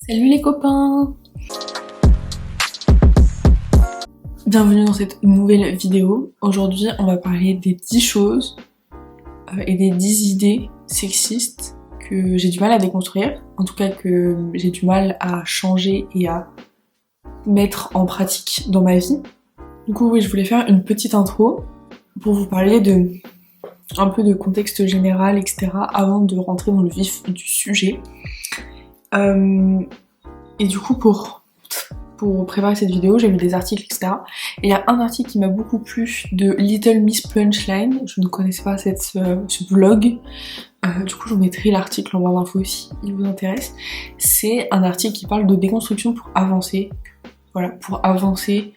Salut les copains! Bienvenue dans cette nouvelle vidéo. Aujourd'hui, on va parler des 10 choses et des 10 idées sexistes que j'ai du mal à déconstruire, en tout cas que j'ai du mal à changer et à mettre en pratique dans ma vie. Du coup, oui, je voulais faire une petite intro pour vous parler de un peu de contexte général, etc. avant de rentrer dans le vif du sujet. Et du coup, pour préparer cette vidéo, j'ai lu des articles, etc. Et il y a un article qui m'a beaucoup plu de Little Miss Punchline. Je ne connaissais pas ce blog. Du coup, je vous mettrai l'article en barre d'infos si il vous intéresse. C'est un article qui parle de déconstruction pour avancer. Voilà, pour avancer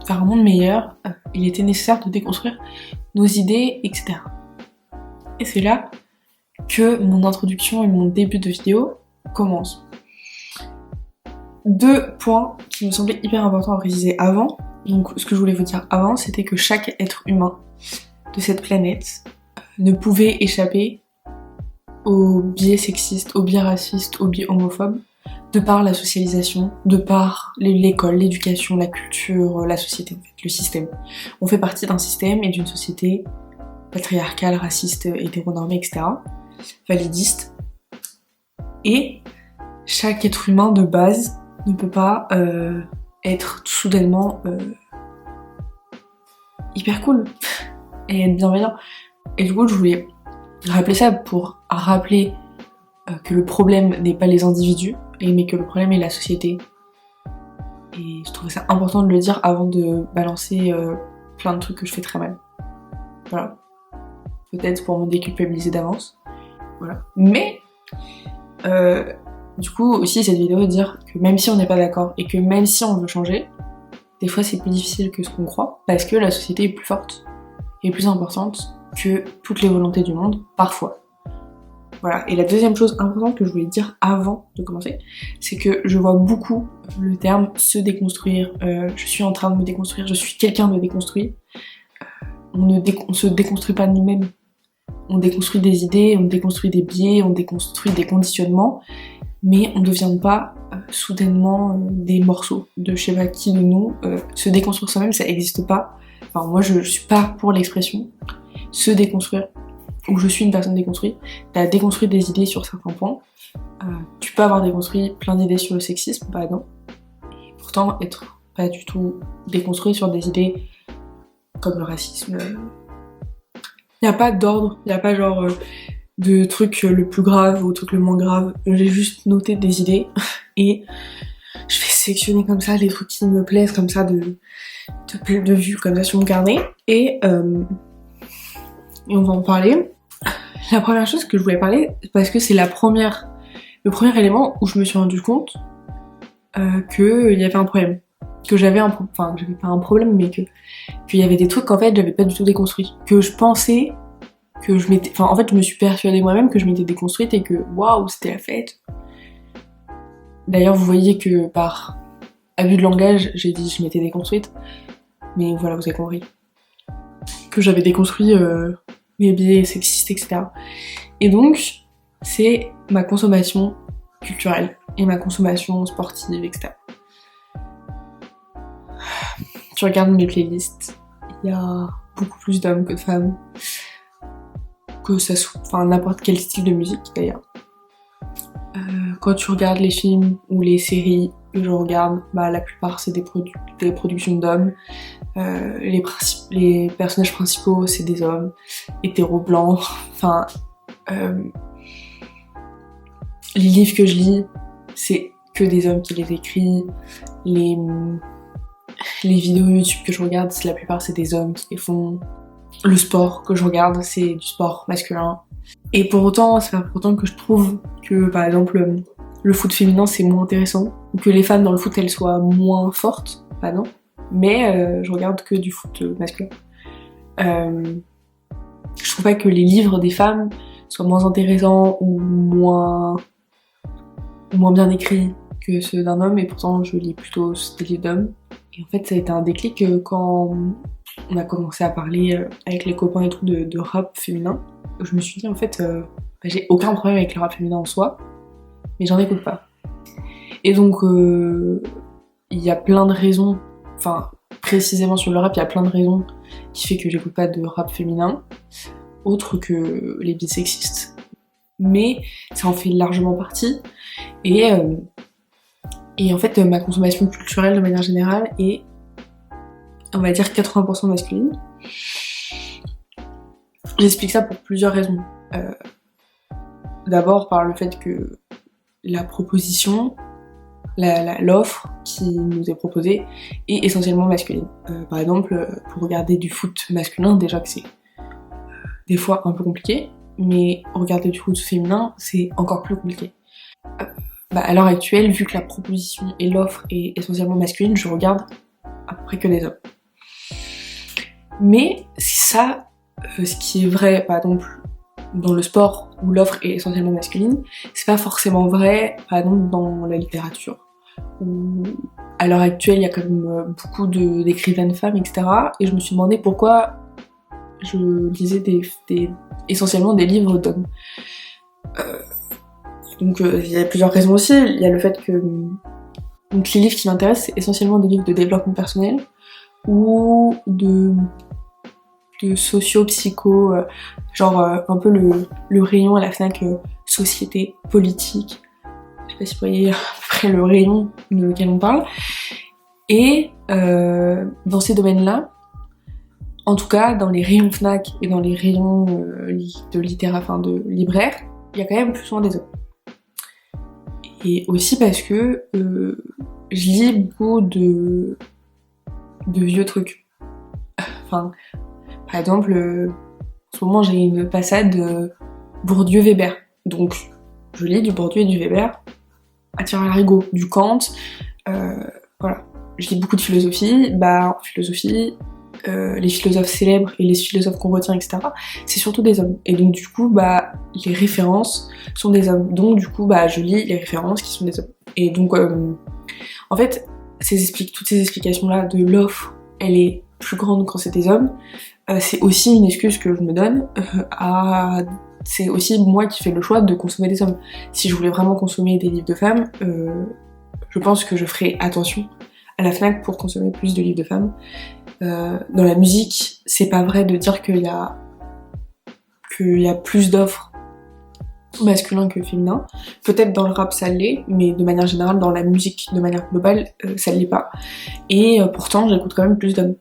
vers un monde meilleur, il était nécessaire de déconstruire nos idées, etc. Et c'est là que mon introduction et mon début de vidéo commencent. 2 points qui me semblaient hyper importants à préciser avant. Donc ce que je voulais vous dire avant, c'était que chaque être humain de cette planète ne pouvait échapper aux biais sexistes, aux biais racistes, aux biais homophobes, de par la socialisation, de par l'école, l'éducation, la culture, la société en fait, le système. On fait partie d'un système et d'une société patriarcale, raciste, hétéronormée, etc. validiste. Et chaque être humain de base ne peut pas être soudainement hyper cool et être bienveillant. Et du coup, je voulais rappeler ça pour rappeler que le problème n'est pas les individus, mais que le problème est la société. Et je trouvais ça important de le dire avant de balancer plein de trucs que je fais très mal. Voilà. Peut-être pour me déculpabiliser d'avance. Voilà. Mais du coup, aussi, cette vidéo veut dire que même si on n'est pas d'accord et que même si on veut changer, des fois c'est plus difficile que ce qu'on croit, parce que la société est plus forte et plus importante que toutes les volontés du monde, parfois. Voilà. Et la deuxième chose importante que je voulais dire avant de commencer, c'est que je vois beaucoup le terme se déconstruire, je suis en train de me déconstruire, je suis quelqu'un de déconstruit. On se déconstruit pas de nous-mêmes. On déconstruit des idées, on déconstruit des biais, on déconstruit des conditionnements, mais on ne devient pas soudainement des morceaux de je sais pas qui de nous. Se déconstruire soi-même, ça n'existe pas. Enfin, moi, je suis pas pour l'expression se déconstruire, ou je suis une personne déconstruite. T'as déconstruit des idées sur certains points. Tu peux avoir déconstruit plein d'idées sur le sexisme, par exemple, et pourtant être pas du tout déconstruit sur des idées comme le racisme. Y a pas d'ordre, y a pas genre de truc le plus grave ou truc le moins grave. J'ai juste noté des idées et je vais sélectionner comme ça les trucs qui me plaisent comme ça de vue comme ça sur mon carnet et on va en parler. La première chose que je voulais parler, parce que c'est le premier élément où je me suis rendu compte qu'il y avait un problème. Que j'avais enfin j'avais pas un problème, mais qu'il y avait des trucs qu'en fait j'avais pas du tout déconstruit. Que je pensais que je m'étais... Enfin en fait je me suis persuadée moi-même que je m'étais déconstruite et que waouh c'était la fête. D'ailleurs vous voyez que par abus de langage j'ai dit je m'étais déconstruite. Mais voilà, vous avez compris. Que j'avais déconstruit les biais sexistes, etc. Et donc c'est ma consommation culturelle et ma consommation sportive, etc. Tu regardes mes playlists, il y a beaucoup plus d'hommes que de femmes, que ça soit, enfin n'importe quel style de musique d'ailleurs. Quand tu regardes les films ou les séries que je regarde, bah la plupart c'est des productions d'hommes. Les personnages principaux c'est des hommes, hétéros blancs. Enfin, les livres que je lis, c'est que des hommes qui les écrivent. Les vidéos YouTube que je regarde, la plupart c'est des hommes qui les font. Le sport que je regarde, c'est du sport masculin. Et pour autant, c'est pas pour autant que je trouve que, par exemple, le foot féminin c'est moins intéressant, ou que les femmes dans le foot elles soient moins fortes, bah non. Mais je regarde que du foot masculin. Je trouve pas que les livres des femmes soient moins intéressants ou moins bien écrits que ceux d'un homme, et pourtant je lis plutôt des livres d'hommes. Et en fait ça a été un déclic quand on a commencé à parler avec les copains et tout de rap féminin. Je me suis dit en fait j'ai aucun problème avec le rap féminin en soi, mais j'en écoute pas. Et donc il y a plein de raisons, enfin précisément sur le rap, il y a plein de raisons qui fait que j'écoute pas de rap féminin, autre que les beats sexistes. Mais ça en fait largement partie. Et en fait, ma consommation culturelle de manière générale est, on va dire, 80% masculine. J'explique ça pour plusieurs raisons. D'abord par le fait que la proposition, l'offre qui nous est proposée est essentiellement masculine. Par exemple, pour regarder du foot masculin, déjà que c'est des fois un peu compliqué, mais regarder du foot féminin, c'est encore plus compliqué. À l'heure actuelle, vu que la proposition et l'offre est essentiellement masculine, je regarde à peu près que des hommes. Mais ça, ce qui est vrai, par exemple, dans le sport où l'offre est essentiellement masculine, c'est pas forcément vrai, par exemple, dans la littérature, où à l'heure actuelle, il y a quand même beaucoup d'écrivaines femmes, etc. Et je me suis demandé pourquoi je lisais essentiellement des livres d'hommes. Donc il y a plusieurs raisons aussi. Il y a le fait que donc, les livres qui m'intéressent, c'est essentiellement des livres de développement personnel ou de socio-psycho, genre un peu le rayon à la Fnac société, politique. Je sais pas si vous voyez à peu près le rayon de lequel on parle. Et dans ces domaines-là, en tout cas dans les rayons Fnac et dans les rayons de libraires, il y a quand même plus souvent des hommes. Et aussi parce que je lis beaucoup de vieux trucs. Enfin, par exemple, en ce moment j'ai une passade Bourdieu-Weber. Donc je lis du Bourdieu et du Weber à tirer à l'arigot, du Kant, voilà. Je lis beaucoup de philosophie. En philosophie, les philosophes célèbres et les philosophes qu'on retient, etc., c'est surtout des hommes. Et donc du coup, les références sont des hommes. Donc du coup, je lis les références qui sont des hommes. Et donc, en fait, toutes ces explications-là de l'offre, elle est plus grande quand c'est des hommes. C'est aussi une excuse que je me donne c'est aussi moi qui fais le choix de consommer des hommes. Si je voulais vraiment consommer des livres de femmes, je pense que je ferais attention à la Fnac pour consommer plus de livres de femmes. Dans la musique, c'est pas vrai de dire qu'il y a plus d'offres masculins que féminins. Peut-être dans le rap ça l'est, mais de manière générale, dans la musique de manière globale, ça l'est pas. Et pourtant, j'écoute quand même plus d'hommes.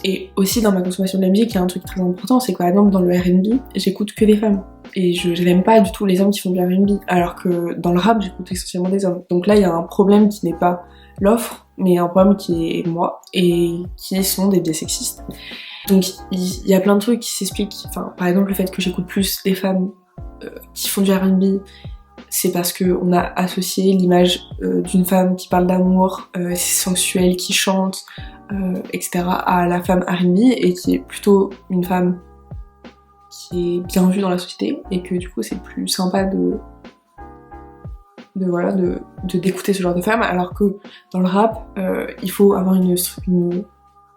Et aussi dans ma consommation de la musique, il y a un truc très important, c'est que par exemple dans le R&B, j'écoute que des femmes. Et je n'aime pas du tout les hommes qui font du R&B, alors que dans le rap, j'écoute essentiellement des hommes. Donc là, il y a un problème qui n'est pas l'offre, mais un problème qui est moi, et qui sont des biais sexistes. Donc il y a plein de trucs qui s'expliquent. Enfin, par exemple, le fait que j'écoute plus des femmes qui font du R&B, c'est parce qu'on a associé l'image d'une femme qui parle d'amour, sensuelle, qui chante, etc., à la femme R&B, et qui est plutôt une femme qui est bien vue dans la société, et que du coup c'est plus sympa d'écouter ce genre de femme, alors que dans le rap, il faut avoir une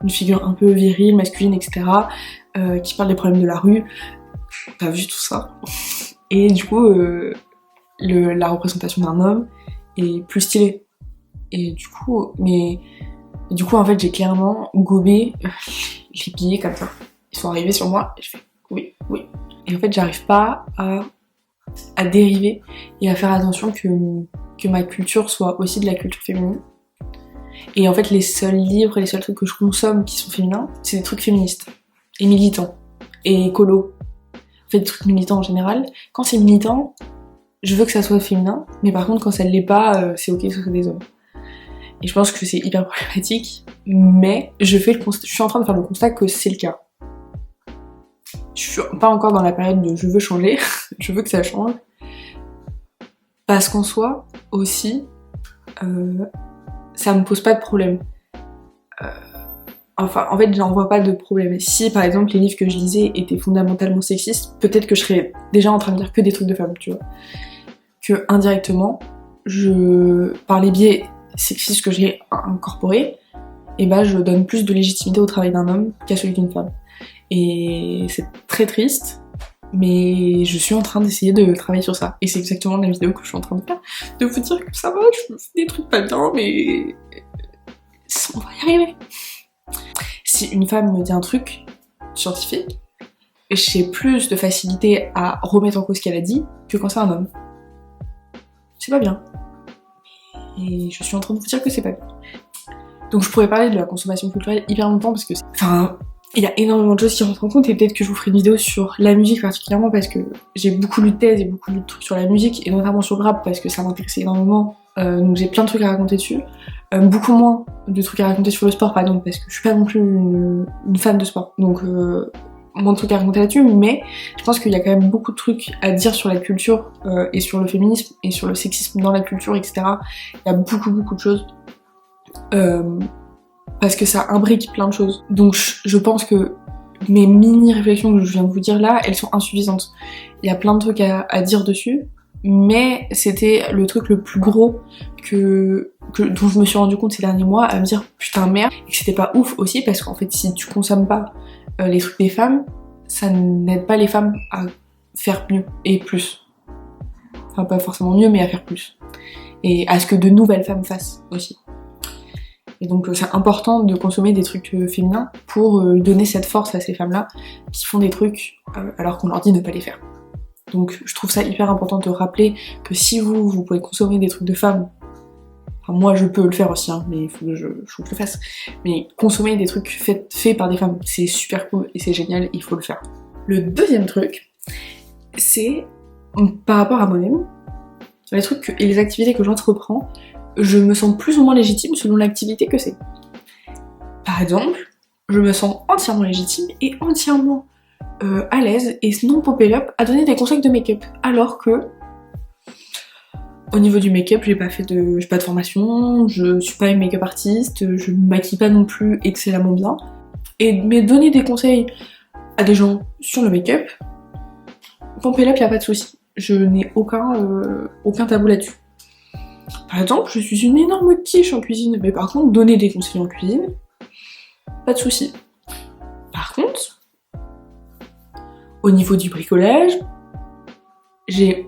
figure un peu virile, masculine, etc., qui parle des problèmes de la rue. T'as vu tout ça. Et du coup, la représentation d'un homme est plus stylée. Et du coup, en fait, j'ai clairement gobé les billets comme ça. Ils sont arrivés sur moi, et je fais oui. Et en fait, j'arrive pas à dériver et à faire attention que ma culture soit aussi de la culture féminine. Et en fait, les seuls livres et les seuls trucs que je consomme qui sont féminins, c'est des trucs féministes et militants et écolos. En fait, des trucs militants en général. Quand c'est militant, je veux que ça soit féminin, mais par contre, quand ça ne l'est pas, c'est ok que ce soit des hommes. Et je pense que c'est hyper problématique, mais je suis en train de faire le constat que c'est le cas. Je suis pas encore dans la période de je veux changer, je veux que ça change. Parce qu'en soi, aussi, ça me pose pas de problème. En fait, j'en vois pas de problème. Si, par exemple, les livres que je lisais étaient fondamentalement sexistes, peut-être que je serais déjà en train de lire que des trucs de femmes, tu vois. Que, indirectement, par les biais sexistes que j'ai incorporés, je donne plus de légitimité au travail d'un homme qu'à celui d'une femme. Et c'est très triste, Mais je suis en train d'essayer de travailler sur ça. Et c'est exactement la vidéo que je suis en train de faire. De vous dire que ça va, je fais des trucs pas bien, mais on va y arriver. Si une femme me dit un truc scientifique, j'ai plus de facilité à remettre en cause ce qu'elle a dit que quand c'est un homme. C'est pas bien. Et je suis en train de vous dire que c'est pas bien. Donc je pourrais parler de la consommation culturelle hyper longtemps parce que il y a énormément de choses qui rentrent en compte et peut-être que je vous ferai une vidéo sur la musique particulièrement parce que j'ai beaucoup lu de thèses et beaucoup lu de trucs sur la musique et notamment sur le rap parce que ça m'intéressait énormément. Donc j'ai plein de trucs à raconter dessus. Beaucoup moins de trucs à raconter sur le sport par exemple parce que je suis pas non plus une fan de sport. Donc moins de trucs à raconter là-dessus, mais je pense qu'il y a quand même beaucoup de trucs à dire sur la culture et sur le féminisme et sur le sexisme dans la culture, etc. Il y a beaucoup de choses. Parce que ça imbrique plein de choses. Donc je pense que mes mini-réflexions que je viens de vous dire là, elles sont insuffisantes. Il y a plein de trucs à dire dessus, mais c'était le truc le plus gros dont je me suis rendu compte ces derniers mois, à me dire putain merde, et que c'était pas ouf aussi, parce qu'en fait si tu consommes pas les trucs des femmes, ça n'aide pas les femmes à faire mieux et plus. Enfin pas forcément mieux, mais à faire plus. Et à ce que de nouvelles femmes fassent aussi. Et donc c'est important de consommer des trucs féminins pour donner cette force à ces femmes-là qui font des trucs alors qu'on leur dit de ne pas les faire. Donc je trouve ça hyper important de rappeler que si vous pouvez consommer des trucs de femmes, enfin moi je peux le faire aussi, hein, mais il faut que je le fasse, mais consommer des trucs faits par des femmes, c'est super cool et c'est génial, il faut le faire. Le deuxième truc, c'est par rapport à moi-même, les trucs et les activités que j'entreprends, je me sens plus ou moins légitime selon l'activité que c'est. Par exemple, je me sens entièrement légitime et entièrement à l'aise et non pompé up à donner des conseils de make-up, alors que au niveau du make-up, j'ai pas de formation, je suis pas une make-up artiste, je me maquille pas non plus excellemment bien. Mais donner des conseils à des gens sur le make-up, pompé up, y a pas de souci. Je n'ai aucun tabou là-dessus. Par exemple, je suis une énorme quiche en cuisine, mais par contre, donner des conseils en cuisine, pas de souci. Par contre, au niveau du bricolage, j'ai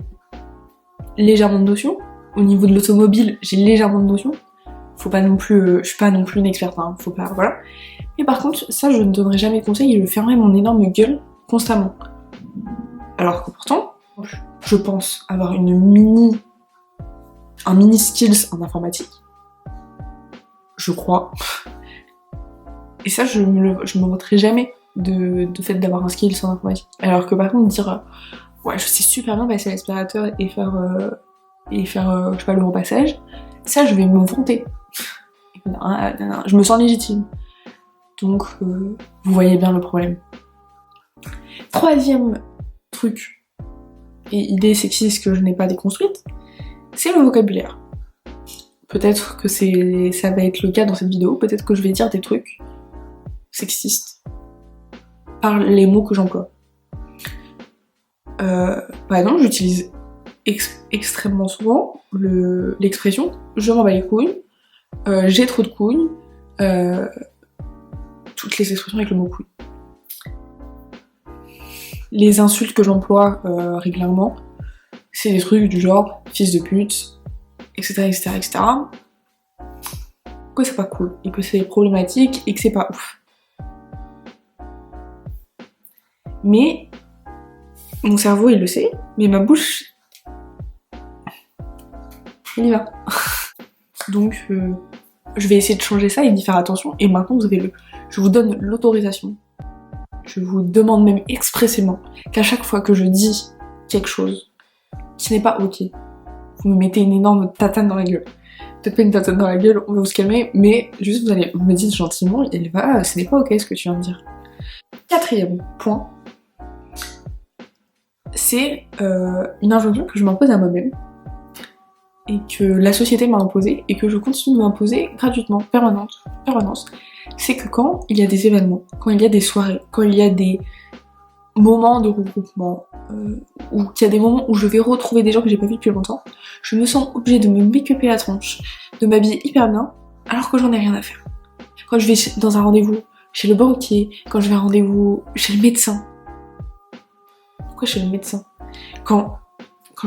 légèrement de notions. Au niveau de l'automobile, j'ai légèrement de notions. Faut pas non plus, je suis pas non plus une experte, hein, faut pas, voilà. Mais par contre, ça, je ne donnerai jamais de conseils et je fermerai mon énorme gueule constamment. Alors que pourtant, je pense avoir un mini skills en informatique. Je crois. Et ça, je me voterai jamais de fait d'avoir un skills en informatique. Alors que par contre, dire ouais, je sais super bien passer à l'aspirateur et faire je sais pas, le repassage, ça, je vais me vanter. Je me sens légitime. Donc, vous voyez bien le problème. Troisième truc et idée sexiste que je n'ai pas déconstruite, c'est le vocabulaire. Peut-être que ça va être le cas dans cette vidéo, peut-être que je vais dire des trucs sexistes par les mots que j'emploie. Par exemple, j'utilise extrêmement souvent l'expression « je m'en bats les couilles »,« j'ai trop de couilles », toutes les expressions avec le mot « couille ». Les insultes que j'emploie régulièrement, c'est des trucs du genre « fils de pute », etc. Que c'est pas cool, et que c'est problématique, et que c'est pas ouf. Mais mon cerveau il le sait, mais ma bouche, elle y va. Donc je vais essayer de changer ça et d'y faire attention, et maintenant je vous donne l'autorisation. Je vous demande même expressément qu'à chaque fois que je dis quelque chose qui n'est pas ok, vous me mettez une énorme tatane dans la gueule. Peut-être pas une tatane dans la gueule, on va se calmer, mais juste vous allez me dire gentiment, ce n'est pas ok ce que tu viens de dire. Quatrième point, c'est une injonction que je m'impose à moi-même, et que la société m'a imposée, et que je continue de m'imposer gratuitement, permanence. C'est que quand il y a des événements, quand il y a des soirées, quand il y a des moments de regroupement, ou qu'il y a des moments où je vais retrouver des gens que j'ai pas vus depuis longtemps, je me sens obligée de me make-upper la tronche, de m'habiller hyper bien, alors que j'en ai rien à faire. Quand je vais dans un rendez-vous chez le banquier, quand je vais à un rendez-vous chez le médecin, Pourquoi chez le médecin? Quand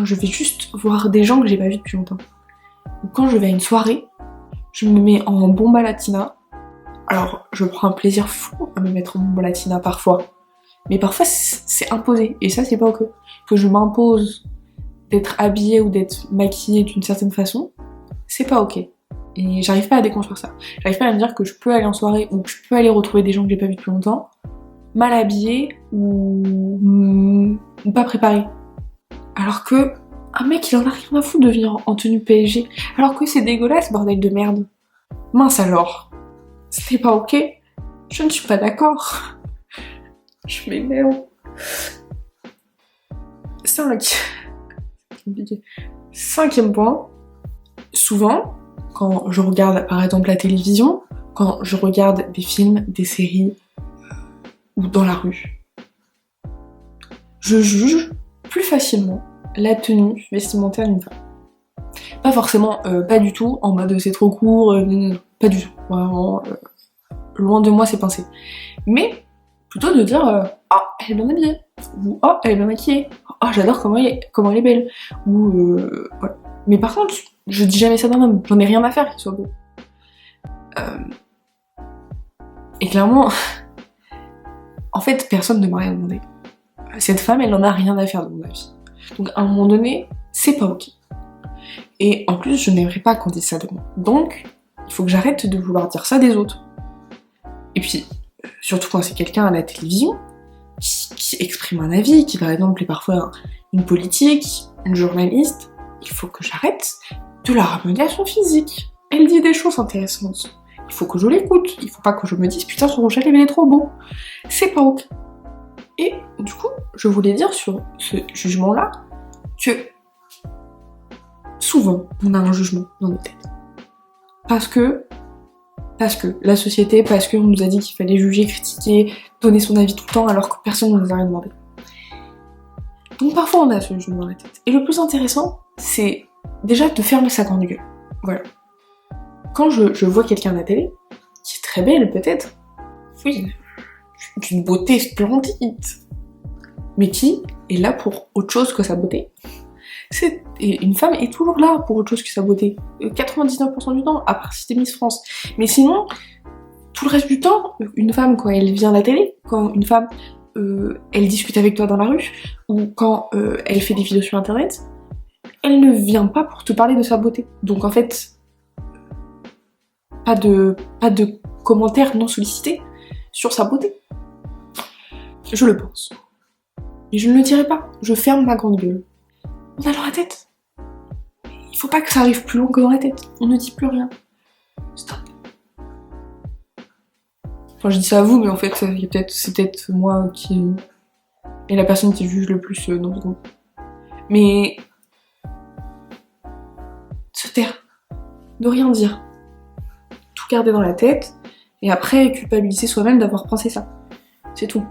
je vais juste voir des gens que j'ai pas vus depuis longtemps. Ou quand je vais à une soirée, je me mets en bomba latina. Alors, je prends un plaisir fou à me mettre en bomba latina parfois. Mais parfois, c'est imposé. Et ça, c'est pas ok. Que je m'impose d'être habillée ou d'être maquillée d'une certaine façon, c'est pas ok. Et j'arrive pas à déconstruire ça. J'arrive pas à me dire que je peux aller en soirée ou que je peux aller retrouver des gens que j'ai pas vus depuis longtemps, mal habillée ou pas préparée. Alors que un mec, il en a rien à foutre de venir en tenue PSG. Alors que c'est dégueulasse, bordel de merde. Mince alors. C'était pas ok. Je ne suis pas d'accord. Je m'énerve. 5e point. Souvent, quand je regarde par exemple la télévision, quand je regarde des films, des séries, ou dans la rue, je juge plus facilement la tenue vestimentaire d'une femme. Pas forcément, pas du tout, en mode c'est trop court, non, pas du tout. Vraiment, loin de moi ces pensées. Mais plutôt de dire oh, elle est bien habillée, ou oh, elle est bien maquillée, oh, j'adore comment elle est belle, ou voilà. Mais par contre, je dis jamais ça d'un homme, j'en ai rien à faire qu'il soit beau. Et clairement, en fait, personne ne m'a rien demandé. Cette femme, elle en a rien à faire de mon avis. Donc à un moment donné, c'est pas ok. Et en plus, je n'aimerais pas qu'on dise ça de moi. Donc, il faut que j'arrête de vouloir dire ça des autres. Et puis, surtout quand c'est quelqu'un à la télévision, qui exprime un avis, qui par exemple est parfois une politique, une journaliste, il faut que j'arrête de la ramener à son physique. Elle dit des choses intéressantes. Il faut que je l'écoute. Il faut pas que je me dise putain son rouge à lèvres il est trop beau. C'est pas ok. Et du coup, je voulais dire sur ce jugement-là que souvent on a un jugement dans nos têtes. Parce que la société, parce qu'on nous a dit qu'il fallait juger, critiquer, donner son avis tout le temps alors que personne ne nous a rien demandé. Donc parfois on a ce jugement dans la tête. Et le plus intéressant, c'est déjà de fermer sa grande gueule. Voilà. Quand je vois quelqu'un à la télé, qui est très belle peut-être, oui, d'une beauté splendide, mais qui est là pour autre chose que sa beauté. Et une femme est toujours là pour autre chose que sa beauté. 99% du temps, à part si t'es Miss France. Mais sinon, tout le reste du temps, une femme, quand elle vient à la télé, quand une femme, elle discute avec toi dans la rue, ou quand elle fait des vidéos sur internet, elle ne vient pas pour te parler de sa beauté. Donc en fait, pas de commentaires non sollicités sur sa beauté. Je le pense. Mais je ne le dirai pas. Je ferme ma grande gueule. On a dans la tête. Il faut pas que ça arrive plus loin que dans la tête. On ne dit plus rien. Stop. Enfin, je dis ça à vous, mais en fait, c'est peut-être moi qui... et la personne qui juge le plus dans ce groupe. Mais... se taire. Ne rien dire. Tout garder dans la tête, et après culpabiliser soi-même d'avoir pensé ça. C'est tout.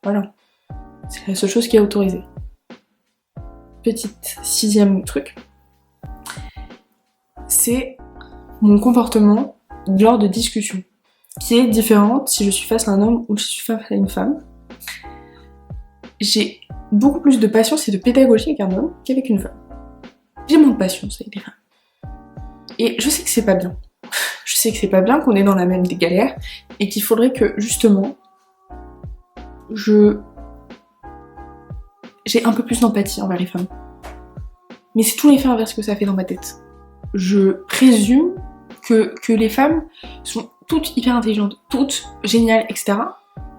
Voilà. C'est la seule chose qui est autorisée. Petite 6e truc. C'est mon comportement lors de discussions, qui est différente si je suis face à un homme ou si je suis face à une femme. J'ai beaucoup plus de patience et de pédagogie avec un homme qu'avec une femme. J'ai moins de patience avec les femmes. Et je sais que c'est pas bien. Je sais que c'est pas bien, qu'on est dans la même des galères, et qu'il faudrait que, justement, j'ai un peu plus d'empathie envers les femmes. Mais c'est tout l'effet inverse que ça fait dans ma tête. Je présume que les femmes sont toutes hyper intelligentes, toutes géniales, etc.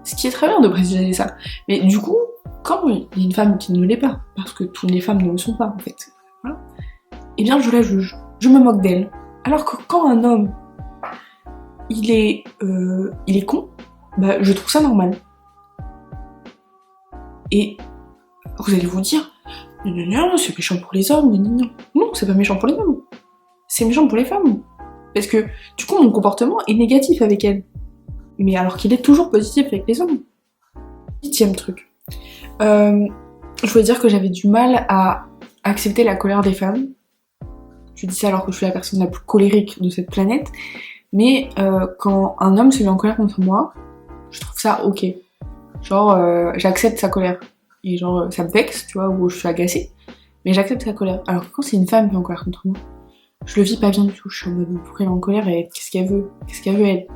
Ce qui est très bien de présumer ça. Mais du coup, quand il y a une femme qui ne l'est pas, parce que toutes les femmes ne le sont pas en fait, voilà, eh bien je la juge, je me moque d'elle. Alors que quand un homme, il est con, bah je trouve ça normal. Et vous allez vous dire, non, c'est méchant pour les hommes, non. Non, c'est pas méchant pour les hommes. C'est méchant pour les femmes. Parce que, du coup, mon comportement est négatif avec elles. Mais alors qu'il est toujours positif avec les hommes. 8e truc. Je voulais dire que j'avais du mal à accepter la colère des femmes. Je dis ça alors que je suis la personne la plus colérique de cette planète. Mais quand un homme se met en colère contre moi, je trouve ça ok. Genre, j'accepte sa colère. et genre ça me vexe, tu vois, ou je suis agacée, mais j'accepte sa colère. Alors que quand c'est une femme qui est en colère contre moi, je le vis pas bien du tout, je suis en mode pourquoi elle est en colère et qu'est-ce qu'elle veut elle.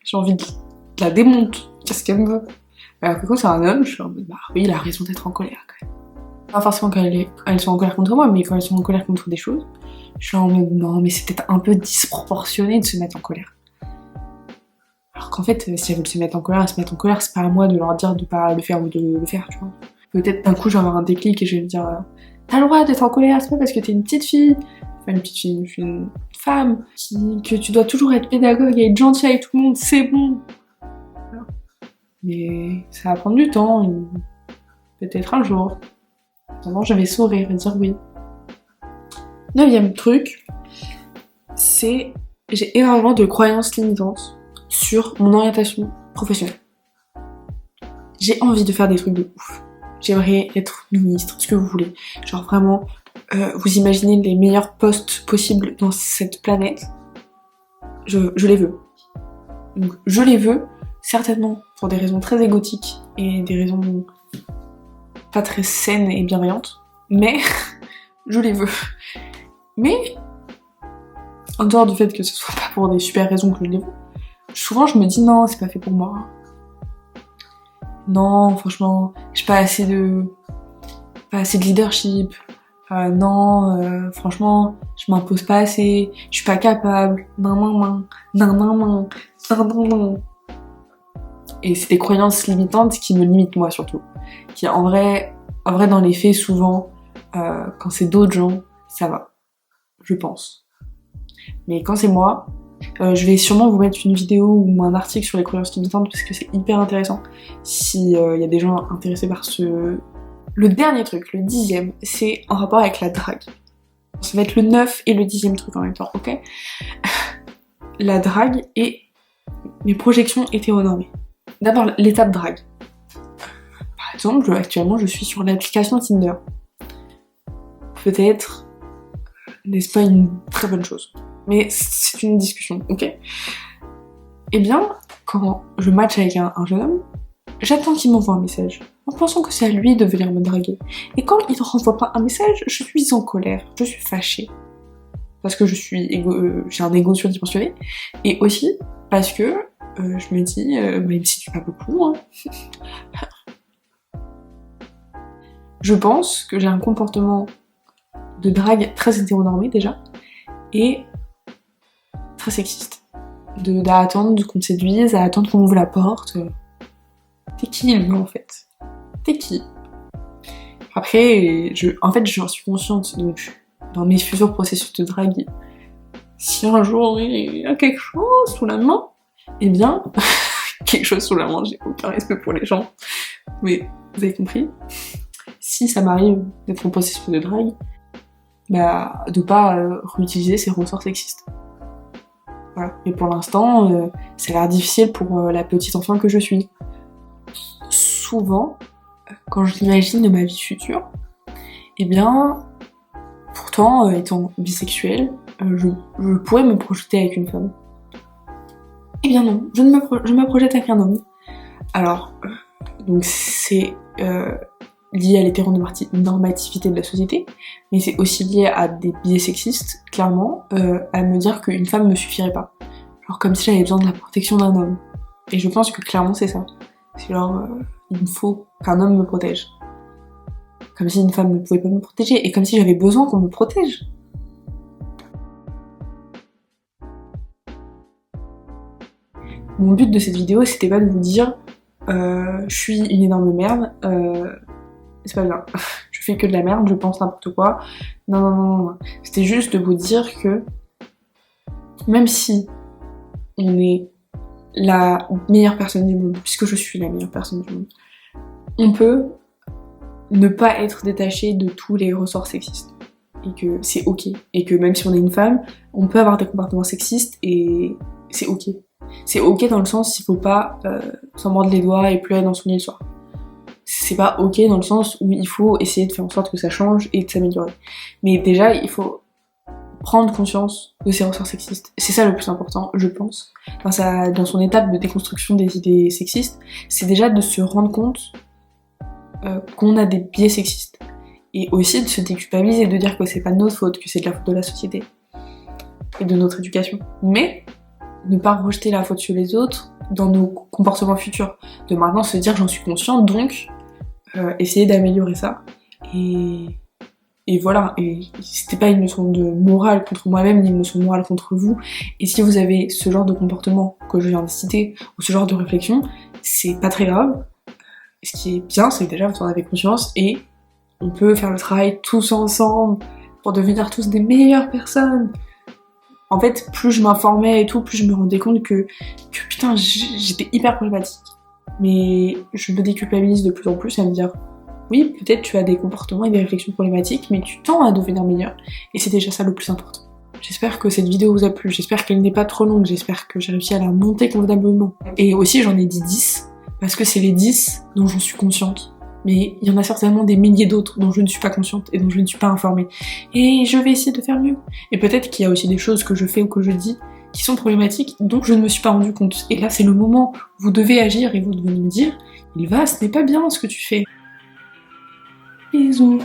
J'ai envie de la démonter, qu'est-ce qu'elle me veut. Alors que quand c'est un homme, je suis en mode bah oui, il a raison d'être en colère quand même. Pas forcément quand elles sont en colère contre moi, mais quand elles sont en colère contre des choses, je suis en mode non mais c'est peut-être un peu disproportionné de se mettre en colère. Alors qu'en fait, si elles veulent se mettre en colère, c'est pas à moi de leur dire de pas le faire ou de le faire, tu vois. Peut-être d'un coup je vais avoir un déclic et je vais me dire t'as le droit d'être en colère, c'est pas parce que t'es une petite fille, enfin une petite fille, une femme, que tu dois toujours être pédagogue et être gentille avec tout le monde, c'est bon. Voilà. Mais ça va prendre du temps, et peut-être un jour. Maintenant je vais sourire et dire oui. 9e truc, c'est j'ai énormément de croyances limitantes sur mon orientation professionnelle. J'ai envie de faire des trucs de ouf. J'aimerais être ministre, ce que vous voulez. Genre vraiment, vous imaginez les meilleurs postes possibles dans cette planète. Je les veux. Donc je les veux, certainement pour des raisons très égotiques et des raisons pas très saines et bienveillantes, mais je les veux. Mais, en dehors du fait que ce soit pas pour des super raisons que je les veux, souvent je me dis non, c'est pas fait pour moi. Non, franchement, j'ai pas assez de leadership. Franchement, je m'impose pas assez, je suis pas capable. Non. Et c'est des croyances limitantes qui me limitent moi surtout. Qui en vrai dans les faits souvent, quand c'est d'autres gens, ça va. Je pense. Mais quand c'est moi, je vais sûrement vous mettre une vidéo ou un article sur les croyances limitantes parce que c'est hyper intéressant. Si y a des gens intéressés par ce... Le dernier truc, le 10e, c'est en rapport avec la drague. Ça va être le 9 et le 10e truc en même temps, ok? La drague et mes projections hétéronormées. D'abord, l'étape drague. Par exemple, actuellement, je suis sur l'application Tinder. Peut-être, n'est-ce pas une très bonne chose? Mais c'est une discussion, ok? Eh bien, quand je match avec un jeune homme, j'attends qu'il m'envoie un message, en pensant que c'est à lui de venir me draguer. Et quand il ne renvoie pas un message, je suis en colère, je suis fâchée. Parce que j'ai un ego surdimensionné, et aussi parce que je me dis, il me situe pas beaucoup, hein. Je pense que j'ai un comportement de drague très hétéronormé déjà, et très sexiste. D'attendre qu'on me séduise, à attendre qu'on m'ouvre la porte. T'es qui lui en fait? T'es qui? Après, en fait j'en suis consciente, donc dans mes futurs processus de drague, si un jour il y a quelque chose sous la main, eh bien, quelque chose sous la main, j'ai aucun respect pour les gens, mais vous avez compris, si ça m'arrive d'être en processus de drague, bah de pas réutiliser ces ressorts sexistes. Voilà. Et pour l'instant, ça a l'air difficile pour la petite enfant que je suis. Souvent, quand je l'imagine de ma vie future, eh bien, pourtant, étant bisexuelle, je pourrais me projeter avec une femme. Eh bien non, je me projette avec un homme. Alors, donc c'est lié à l'hétéronormativité de la société, mais c'est aussi lié à des biais sexistes, clairement, à me dire qu'une femme me suffirait pas. Genre comme si j'avais besoin de la protection d'un homme. Et je pense que clairement c'est ça. C'est genre, il me faut qu'un homme me protège. Comme si une femme ne pouvait pas me protéger, et comme si j'avais besoin qu'on me protège. Mon but de cette vidéo, c'était pas de vous dire je suis une énorme merde, c'est pas bien, je fais que de la merde, je pense n'importe quoi. Non. C'était juste de vous dire que même si on est la meilleure personne du monde, puisque je suis la meilleure personne du monde, on peut ne pas être détaché de tous les ressorts sexistes. Et que c'est ok. Et que même si on est une femme, on peut avoir des comportements sexistes et c'est ok. C'est ok dans le sens, il faut pas s'en mordre les doigts et pleurer dans son lit le soir. C'est pas ok dans le sens où il faut essayer de faire en sorte que ça change et de s'améliorer. Mais déjà, il faut prendre conscience de ces ressorts sexistes. C'est ça le plus important, je pense. Dans son étape de déconstruction des idées sexistes, c'est déjà de se rendre compte qu'on a des biais sexistes. Et aussi de se déculpabiliser et de dire que c'est pas de notre faute, que c'est de la faute de la société et de notre éducation. Mais ne pas rejeter la faute sur les autres dans nos comportements futurs. De maintenant se dire j'en suis consciente, donc essayer d'améliorer ça. Et voilà, et c'était pas une leçon de morale contre moi-même, ni une leçon de morale contre vous. Et si vous avez ce genre de comportement que je viens de citer, ou ce genre de réflexion, c'est pas très grave. Ce qui est bien, c'est que déjà vous en avez conscience, et on peut faire le travail tous ensemble, pour devenir tous des meilleures personnes. En fait, plus je m'informais et tout, plus je me rendais compte que putain, j'étais hyper problématique. Mais je me déculpabilise de plus en plus à me dire oui, peut-être tu as des comportements et des réflexions problématiques, mais tu tends à devenir meilleur. Et c'est déjà ça le plus important. J'espère que cette vidéo vous a plu, j'espère qu'elle n'est pas trop longue, j'espère que j'ai réussi à la monter convenablement. Et aussi j'en ai dit 10, parce que c'est les 10 dont j'en suis consciente. Mais il y en a certainement des milliers d'autres dont je ne suis pas consciente et dont je ne suis pas informée. Et je vais essayer de faire mieux. Et peut-être qu'il y a aussi des choses que je fais ou que je dis qui sont problématiques, dont je ne me suis pas rendu compte. Et là c'est le moment où vous devez agir et vous devez me dire « Il va, ce n'est pas bien ce que tu fais ». Bisous.